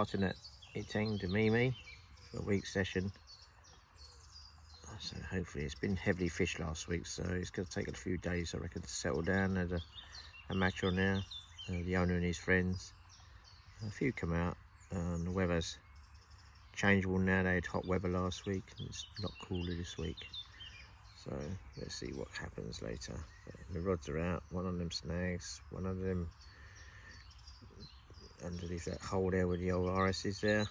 starting at Etang De Mimi for a week session. So hopefully, it's been heavily fished last week, so it's going to take a few days, I reckon, to settle down. There's a match on there, the owner and his friends. A few come out. The weather's changeable now. They had hot weather last week and it's a lot cooler this week. So let's see what happens later. But the rods are out. One of them snags, one of them underneath that hole there with the old RS is there.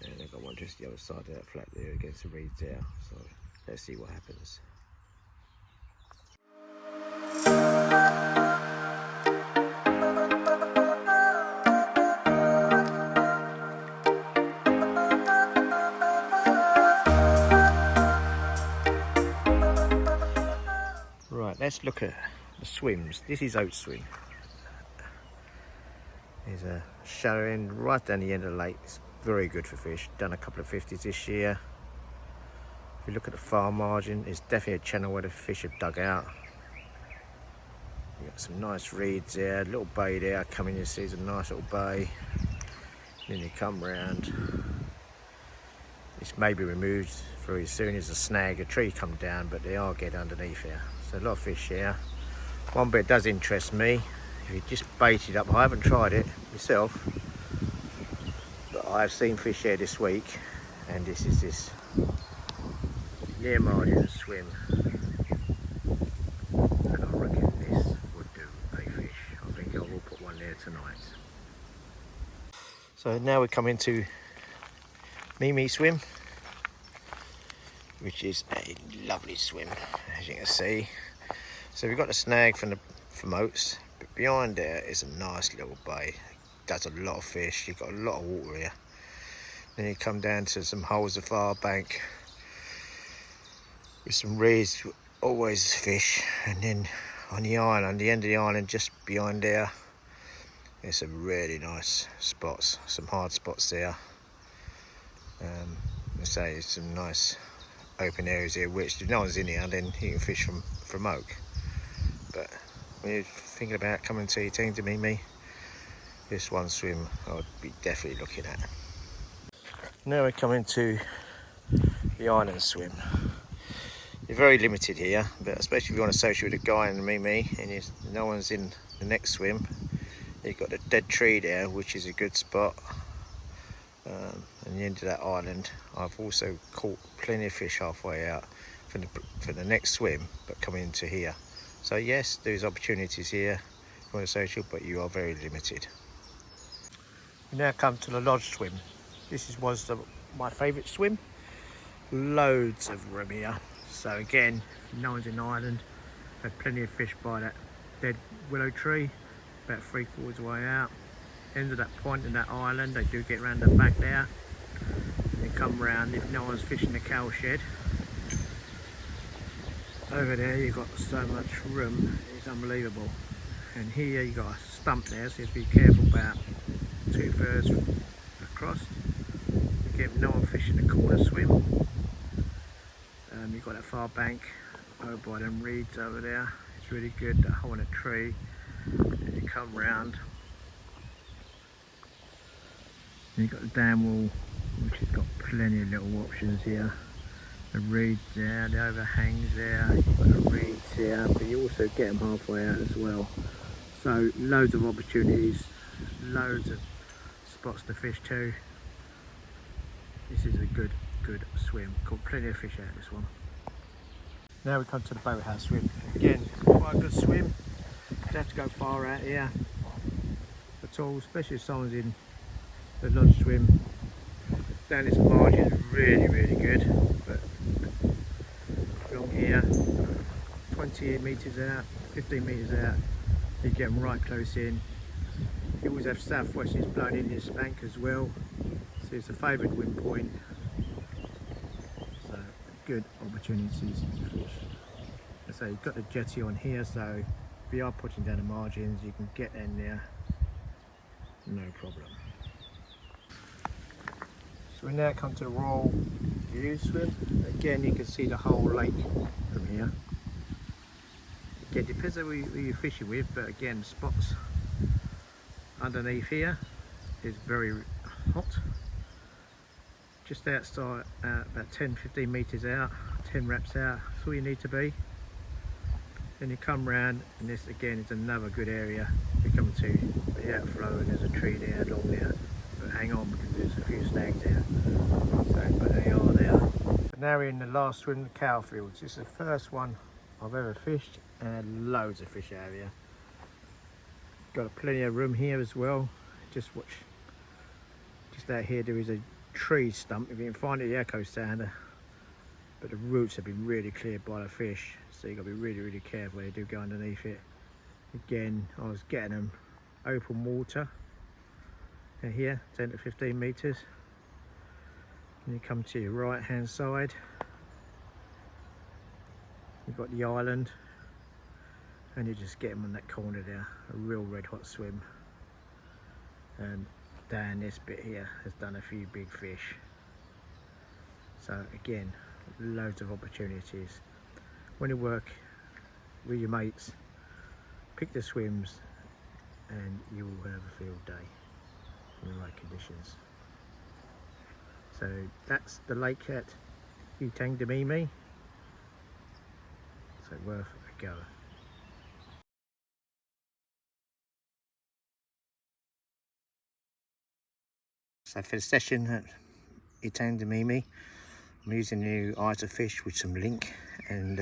And I've got one just the other side of that flat there against the reeds there. So let's see what happens. Right, let's look at the swims. This is oat swim. There's a shallow end right down the end of the lake. It's very good for fish. Done a couple of 50s this year. If you look at the far margin, it's definitely a channel where the fish have dug out. You've got some nice reeds there, a little bay there coming, you see, it's a nice little bay. Then you come round. This may be removed very soon as a snag, a tree come down, but they are getting underneath here. So a lot of fish here. One bit does interest me, if you just bait it up, I haven't tried it myself, but I've seen fish here this week, and this is this near margin swim. And I reckon this would do a fish. I think I will put one there tonight. So now we come into Mimi swim, which is a lovely swim, as you can see. So we've got the snag from oats, but behind there is a nice little bay. Does a lot of fish. You've got a lot of water here. Then you come down to some holes of far bank with some reeds, always fish. And then on the island, the end of the island, just behind there, there's some really nice spots, some hard spots there. I say it's some nice open areas here, which if no one's in here, then you can fish from oak. But when you're thinking about coming to Etang De Mimi, this one swim I would be definitely looking at. Now we're coming to the island swim. You're very limited here, but especially if you want to associate with a guy in the Mimi and no one's in the next swim, you've got a dead tree there, which is a good spot. And the end of that island, I've also caught plenty of fish halfway out for the next swim, but coming into here. So yes, there's opportunities here for the social, but you are very limited. We now come to the lodge swim. This was my favourite swim. Loads of room here. So again, no one's in the island. Had plenty of fish by that dead willow tree, about 3/4 of the way out. End of that point in that island, they do get around the back there. And they come round if no one's fishing the cow shed. Over there you've got so much room, it's unbelievable. And here you've got a stump there, so you have to be careful about 2/3 across. You get no one fishing the corner swim. You've got that far bank over by them reeds over there. It's really good, that hole in a tree. And you come round. And you've got the dam wall, which has got plenty of little options here. The reeds there, the overhangs there, you've got the reeds here, but you also get them halfway out as well. So loads of opportunities, loads of spots to fish too. This is a good swim. Caught plenty of fish out of this one. Now we come to the boathouse swim. Again, quite a good swim. Don't have to go far out here at all, especially if someone's in the lodge swim. Down this margin is really good, but along here, 20 metres out, 15 metres out, you get them right close in. You always have southwest winds blowing in this bank as well, so it's a favoured wind point. So good opportunities to fish. So you've got the jetty on here, so if you are putting down the margins, you can get in there, no problem. So we now come to the Royal View swim. Again, you can see the whole lake from here. Again, depends on who you're fishing with, but again, spots underneath here is very hot. Just outside, about 10-15 metres out, 10 wraps out, that's all you need to be. Then you come round, and this again is another good area to come to the outflow, and there's a tree there along there. But hang on, because there's a few snags there. So, but they are there. But now we're in the last swim, the cow fields. This is the first one I've ever fished, and loads of fish out here. Got plenty of room here as well. Just watch. Just out here there is a tree stump, if you can find it, the echo sounder. But the roots have been really cleared by the fish, so you've got to be really careful when you do go underneath it. Again, I was getting them open water here, 10 to 15 metres. And you come to your right hand side, you've got the island, and you just get them on that corner there, a real red hot swim. And down this bit here has done a few big fish. So again, loads of opportunities. When you work with your mates, pick the swims, and you will have a field day in the right conditions. So that's the lake at Etang De Mimi. So worth a go. So for the session at Etang De Mimi, I'm using new ISO fish with some link and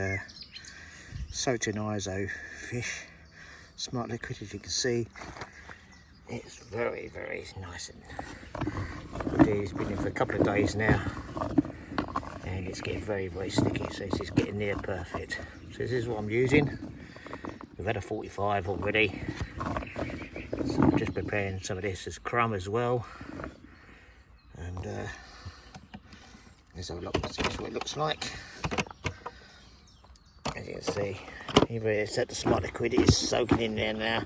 soaked in ISO fish. Smart liquid, as you can see. It's very nice and it's been in for a couple of days now, and it's getting very sticky, so this is getting near perfect. So this is what I'm using. We've had a 45 already, so I'm just preparing some of this as crumb as well. And let's have a look, see what it looks like. As you can see, even it's at the smart liquid, it is soaking in there now.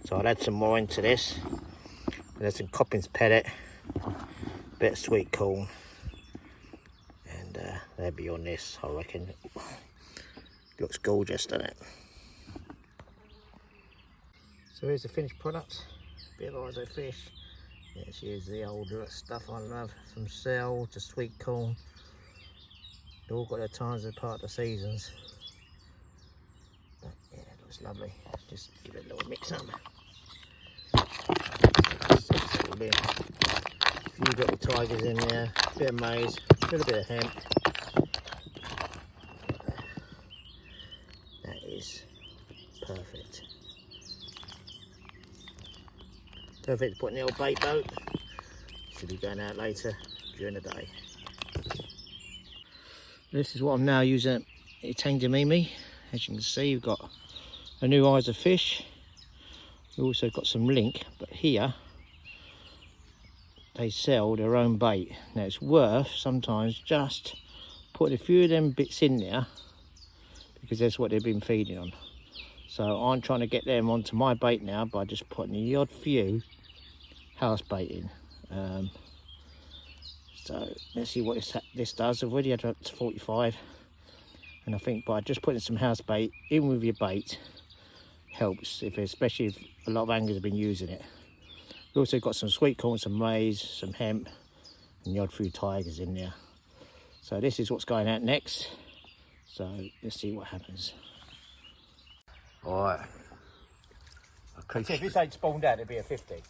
So I'll add some more into this. There's some Coppins pellet, a bit of sweet corn, and they'll be on this, I reckon. Looks gorgeous, doesn't it? So here's the finished product. Bit of ISO fish. Let's use the old stuff I love, from cell to sweet corn. They've all got their times and part of the seasons. But yeah, it looks lovely. Just give it a little mix up. A few little tigers in there, a bit of maize, a little bit of hemp. That is perfect. Perfect to put in the old bait boat. Should be going out later during the day. This is what I'm now using at Etang De Mimi. As you can see, we've got a new eyes of fish. We've also got some link, but here they sell their own bait. Now it's worth sometimes just putting a few of them bits in there, because that's what they've been feeding on. So I'm trying to get them onto my bait now by just putting the odd few house bait in. So let's see what this does. I've already had up to 45, and I think by just putting some house bait in with your bait helps, especially if a lot of anglers have been using it. We've also got some sweet corn, some maize, some hemp, and the odd few tigers in there. So this is what's going out next. So let's see what happens. All right. Okay. So if this ain't spawned out, it'd be a 50.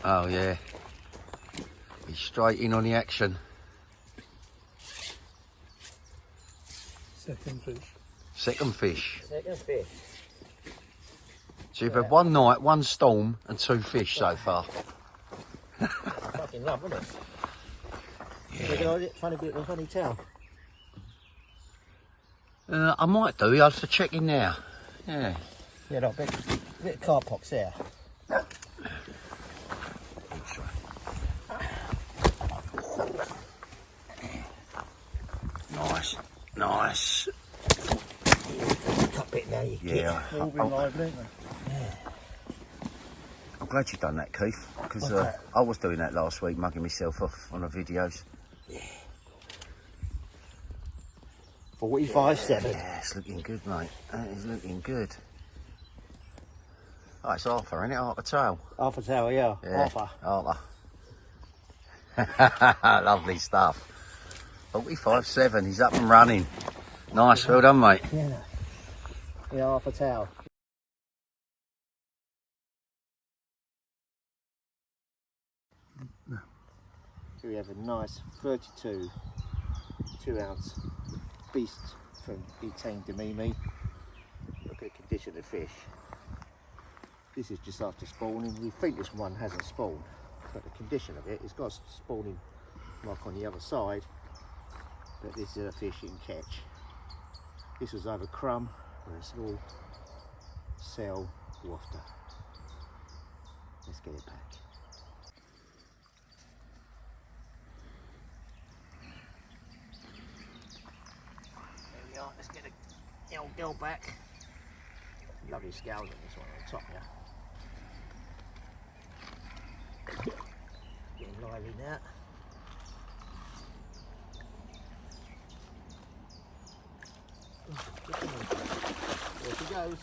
Oh yeah. He's straight in on the action. Second fish. Second fish. Second fish. So you've had one night, one storm, and 2 fish so far. Fucking love, isn't it? Yeah. Funny tail. I might do. I'll have to check in now. Yeah. Yeah, look, bit of car pox there. Nice. Cut bit now, you Yeah. They've all been lively, haven't they? Yeah. I'm glad you've done that, Keith, because I was doing that last week, mugging myself off on the videos. Yeah. 45.7. Yeah, it's looking good, mate. That is looking good. Oh, it's Arthur, isn't it? Arthur tail. Arthur Tower, yeah. Arthur. Arthur. Lovely stuff. 45.7, he's up and running. Nice, well done, mate. Yeah, no. Yeah, Arthur Tower. So we have a nice 32 2-ounce beast from Etang De Mimi. Look at the condition of the fish. This is just after spawning. We think this one hasn't spawned, but the condition of it, it's got a spawning mark on the other side, but this is a fish you can catch. This was either crumb or a small cell wafter. Let's get it back. There we are, let's get the old girl back. Lovely scales on this one on the top here. Getting lively now. There she goes.